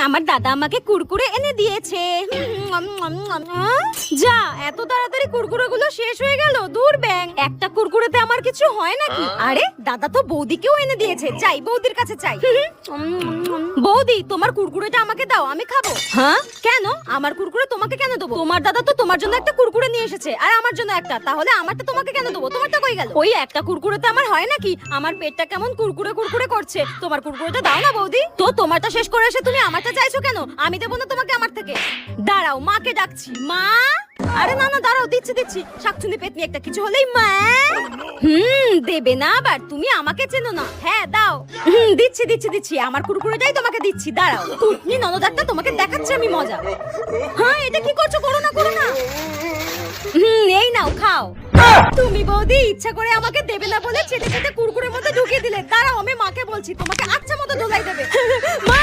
আমার দাদা আমাকে কুরকুরে এনে দিয়েছে। যা, এত তাড়াতাড়ি কুরকুরেগুলো শেষ হয়ে গেল। দূর ব্যাং, একটা কুরকুরেতে আমার কিছু হয় নাকি? আরে দাদা তো বৌদিকেও এনে দিয়েছে, চাই বৌদির কাছে চাই। বৌদি, তোমার কুরকুরেটা আমাকে দাও, আমি খাবো। হ্যাঁ কেন? আমার কুরকুরে তোমাকে কেন দেবো? তোমার দাদা তো তোমার জন্য একটা কুরকুরে নিয়ে এসেছে আর আমার জন্য একটা, তাহলে আমারটা তোমাকে কেন দেবো? তোমারটা কই গেল? ওই একটা কুরকুরেতে আমার হয় নাকি? আমার পেটটা কেমন কুরকুরে কুরকুরে করছে। তোমার কুরকুরেটা দাও না বৌদি। তো তোমারটা শেষ করে এসে তুমি আমারটা চাইছো কেন? আমি দেবো না তোমাকে আমার থেকে। দাঁড়াও, মাকে ডাকছি। মা! আরে না না, দাঁড়াও, দিচ্ছি দিচ্ছি। শাকচুন্নি পেতনি একটা কিছু হলেই মা। দেবে না আবার? তুমি আমাকে চেনো না। হ্যাঁ দাও। দিচ্ছি দিচ্ছি দিচ্ছি, আমার কুরকুরেটাই তোমাকে দিচ্ছি। দাঁড়াও, কুটনি ননদ একটা তোমাকে দেখাচ্ছি আমি মজা। হ্যাঁ, এটা কি করছো? করো না করো না। এই নাও, খাও। তুমি বৌদি ইচ্ছা করে আমাকে দেবে না বলে চেটে চেটে কুরকুরের মধ্যে ঢুকিয়ে দিলে। দাঁড়াও, আমি মাকে বলছি, তোমাকে আচ্ছা মতো ধোলাই দেবে। মা!